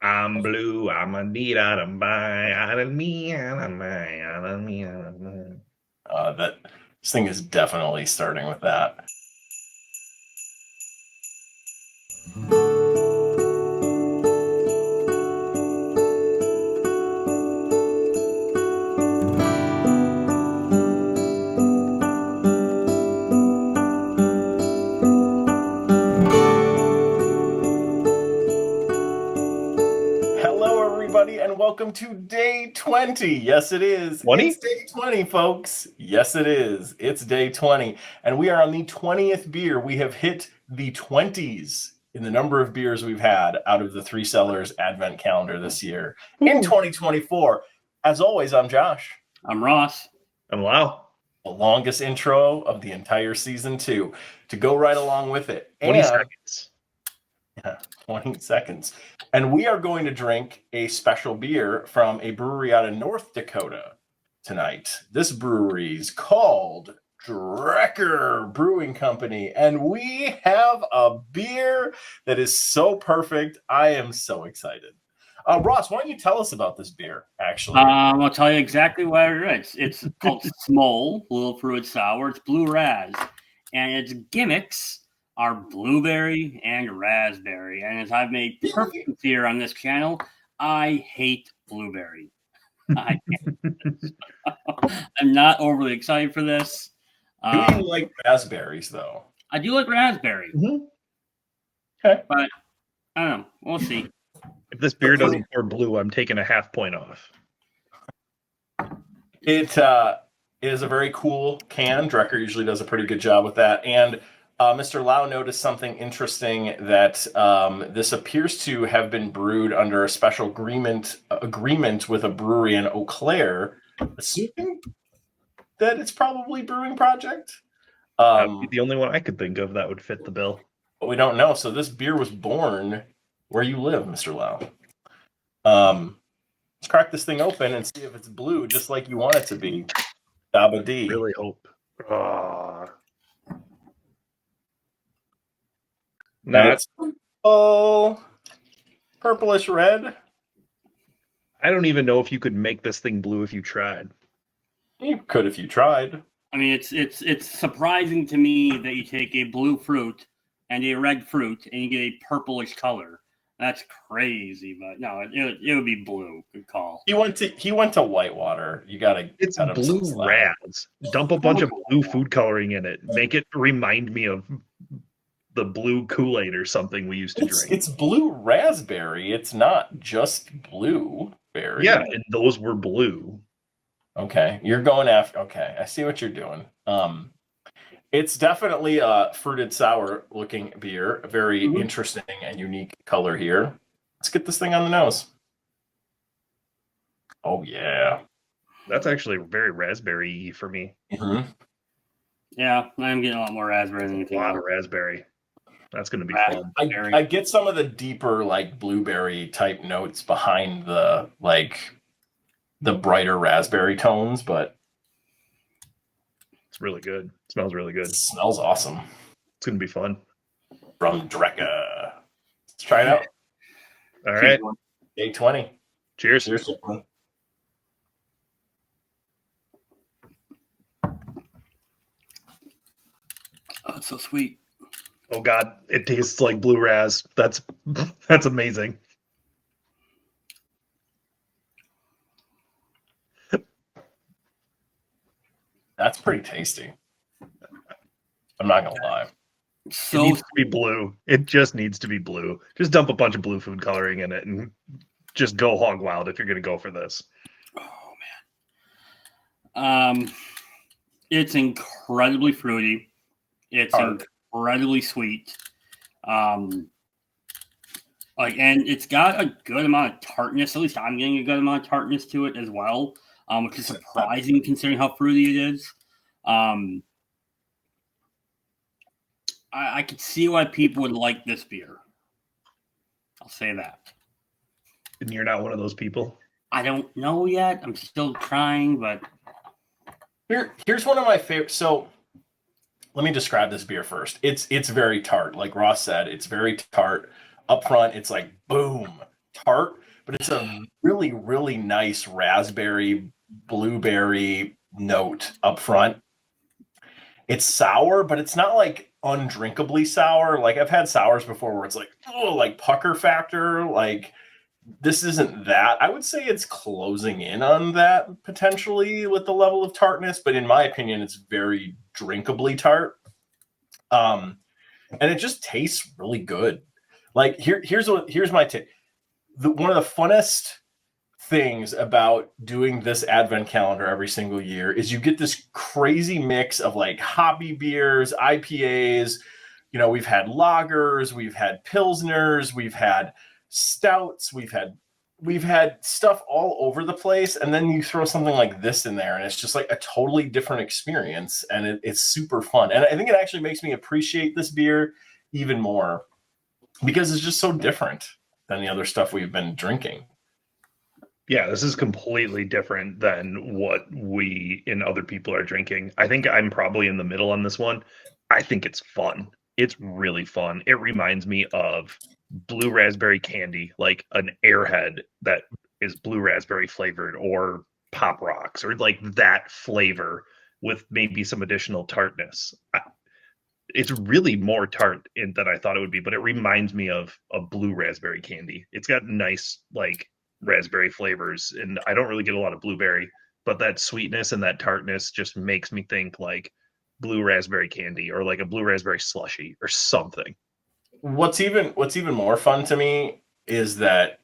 I'm blue. I'm a need out of my out of me out of my out of me out of my. That this thing is definitely starting with that. Hello, everybody, and welcome to day 20. Yes, it is. 20? It's day 20, folks. Yes, it is. It's day 20. And we are on the 20th beer. We have hit the 20s in the number of beers we've had out of the Three Cellars Advent calendar this year in 2024. As always, I'm Josh. I'm Ross. And wow, The longest intro of the entire season 2 to go right along with it. 20 seconds. Yeah, 20 seconds. And we are going to drink a special beer from a brewery out of North Dakota tonight. This brewery is called Drekker Brewing Company. And we have a beer that is so perfect. I am so excited. Ross, why don't you tell us about this beer, actually? I'll tell you exactly what it is. It's called SMOL, Little Fruit Sour. It's Blue Razz. And its gimmicks are blueberry and raspberry. And as I've made perfect clear on this channel, I hate blueberry. I'm not overly excited for this. Do you like raspberries, though? I do like raspberry. Mm-hmm. Okay. But I don't know. We'll see. If this beer doesn't pour blue, I'm taking a half point off. It is a very cool can. Drekker usually does a pretty good job with that. And Mr. Lau noticed something interesting that this appears to have been brewed under a special agreement with a brewery in Eau Claire, assuming that it's probably Brewing Project. That would be the only one I could think of that would fit the bill. But we don't know. So this beer was born where you live, Mr. Lau. Let's crack this thing open and see if it's blue, just like you want it to be. Dabba D. Really hope. That's purplish red. I don't even know if you could make this thing blue if you tried. You could if you tried. I mean, it's surprising to me that you take a blue fruit and a red fruit and you get a purplish color. That's crazy, but no, it would be blue. Good call. He went to Whitewater. You gotta. It's blue Razz. Dump a bunch of blue food coloring in it. Make it remind me of the blue Kool-Aid or something we used to drink. It's blue raspberry. It's not just blueberry. Yeah, and those were blue. Okay, you're going after. Okay, I see what you're doing. It's definitely a fruited sour looking beer. A very interesting and unique color here. Let's get this thing on the nose. Oh yeah, that's actually very raspberry for me. Mm-hmm. Yeah, I'm getting a lot more raspberry than anything. A lot of raspberry. That's going to be fun. I get some of the deeper like blueberry type notes behind the brighter raspberry tones, but it's really good. It smells really good. It smells awesome. It's going to be fun. From Drekker. Let's try it out. All right. Day 20. Cheers. Cheers. Oh, it's so sweet. Oh God, it tastes like blue Razz. That's amazing. That's pretty tasty. I'm not gonna lie. It needs to be blue. It just needs to be blue. Just dump a bunch of blue food coloring in it and just go hog wild if you're gonna go for this. Oh man. It's incredibly fruity. It's incredibly sweet. And it's got a good amount of tartness. At least I'm getting a good amount of tartness to it as well, which is surprising considering how fruity it is. I could see why people would like this beer. I'll say that. And you're not one of those people? I don't know yet. I'm still trying, but here's one of my favorite. So let me describe this beer first. It's very tart. Like Ross said, it's very tart. Up front, it's like boom, tart, but it's a really, really nice raspberry, blueberry note up front. It's sour, but it's not like undrinkably sour. Like I've had sours before where it's like, oh, like pucker factor. Like this isn't that. I would say it's closing in on that potentially with the level of tartness, but in my opinion, it's very drinkably tart. And it just tastes really good. Like here's my take. One of the funnest things about doing this advent calendar every single year is you get this crazy mix of like hoppy beers, IPAs. You know, we've had lagers, we've had pilsners, we've had stouts, we've had stuff all over the place, and then you throw something like this in there and it's just like a totally different experience, and it's super fun. And I think it actually makes me appreciate this beer even more because it's just so different than the other stuff we've been drinking. Yeah, this is completely different than what we and other people are drinking. I think I'm probably in the middle on this one. I think it's fun. It's really fun. It reminds me of blue raspberry candy, like an Airhead that is blue raspberry flavored, or Pop Rocks, or like that flavor with maybe some additional tartness. It's really more tart than I thought it would be, but it reminds me of a blue raspberry candy. It's got nice like raspberry flavors, and I don't really get a lot of blueberry, but that sweetness and that tartness just makes me think like blue raspberry candy or like a blue raspberry slushy or something. What's even more fun to me is that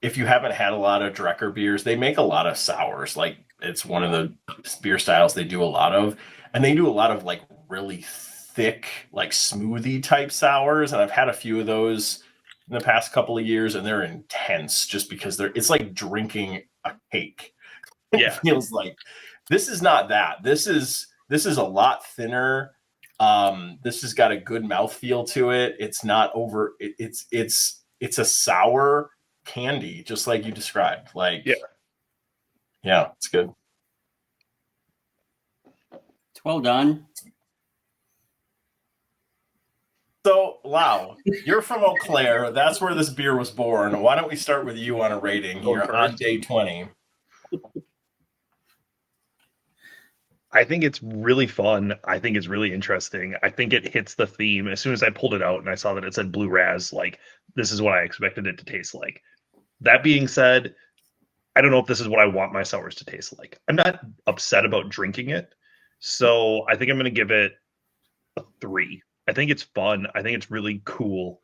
if you haven't had a lot of Drekker beers, they make a lot of sours. Like it's one of the beer styles they do a lot of, and they do a lot of like really thick, like smoothie type sours. And I've had a few of those in the past couple of years, and they're intense just because it's like drinking a cake. Yeah. It feels like this is not that. This is a lot thinner. This has got a good mouthfeel to it. It's not over. It's a sour candy, just like you described. Like, yeah, it's good. It's well done. So, Lau, you're from Eau Claire. That's where this beer was born. Why don't we start with you on a rating here on day 20? I think it's really fun. I think it's really interesting. I think it hits the theme. As soon as I pulled it out and I saw that it said Blue Razz, like, this is what I expected it to taste like. That being said, I don't know if this is what I want my sours to taste like. I'm not upset about drinking it. So I think I'm going to give it a 3. I think it's fun. I think it's really cool.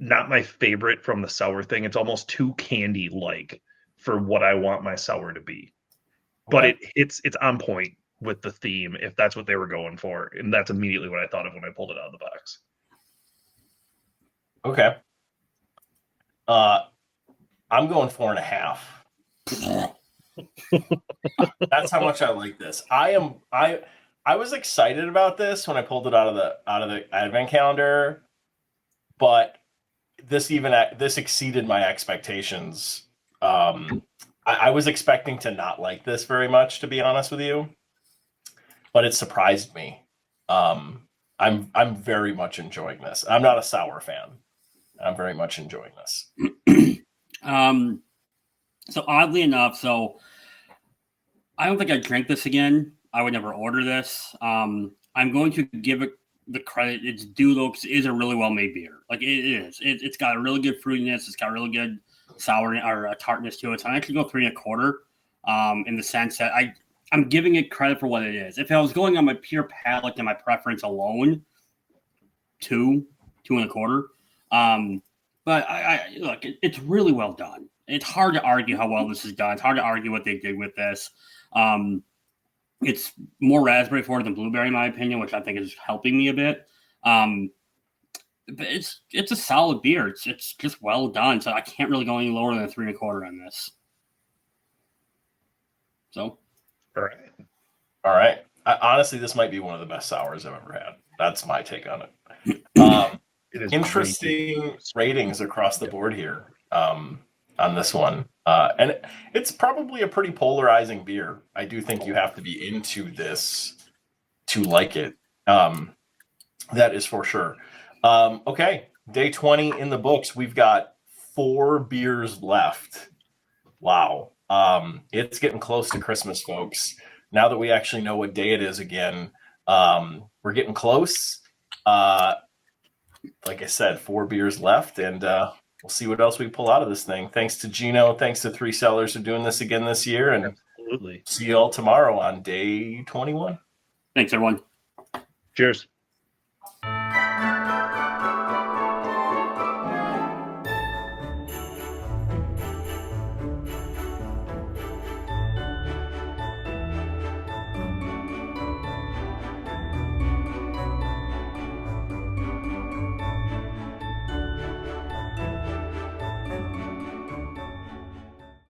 Not my favorite from the sour thing. It's almost too candy-like for what I want my sour to be. But it's on point with the theme, if that's what they were going for. And that's immediately what I thought of when I pulled it out of the box. Okay. I'm going 4.5. That's how much I like this. I was excited about this when I pulled it out of the advent calendar, but this exceeded my expectations. I was expecting to not like this very much, to be honest with you, but it surprised me. I'm very much enjoying this. I'm not a sour fan. I'm very much enjoying this. So oddly enough, I don't think I'd drink this again. I would never order this. I'm going to give it the credit it's due, though, because it is a really well-made beer. Like, it is. It's got a really good fruitiness. It's got really good sour or tartness to it. So I actually go 3.25 in the sense that I'm giving it credit for what it is. If I was going on my pure palate and my preference alone, 2.25. But I look, it's really well done. It's hard to argue how well this is done. It's hard to argue what they did with this. It's more raspberry forward than blueberry, in my opinion, which I think is helping me a bit. But it's a solid beer. It's just well done. So I can't really go any lower than a 3.25 on this. So, all right. Honestly, this might be one of the best sours I've ever had. That's my take on it. It is interesting ratings across the board here on this one. And it's probably a pretty polarizing beer. I do think you have to be into this to like it. That is for sure. Okay, day 20 in the books. We've got 4 beers left. Wow. It's getting close to Christmas, folks. Now that we actually know what day it is again, we're getting close. Like I said, 4 beers left, and we'll see what else we pull out of this thing. Thanks to Gino. Thanks to Three Cellars for doing this again this year. And Absolutely. see you all tomorrow on day 21. Thanks, everyone. Cheers.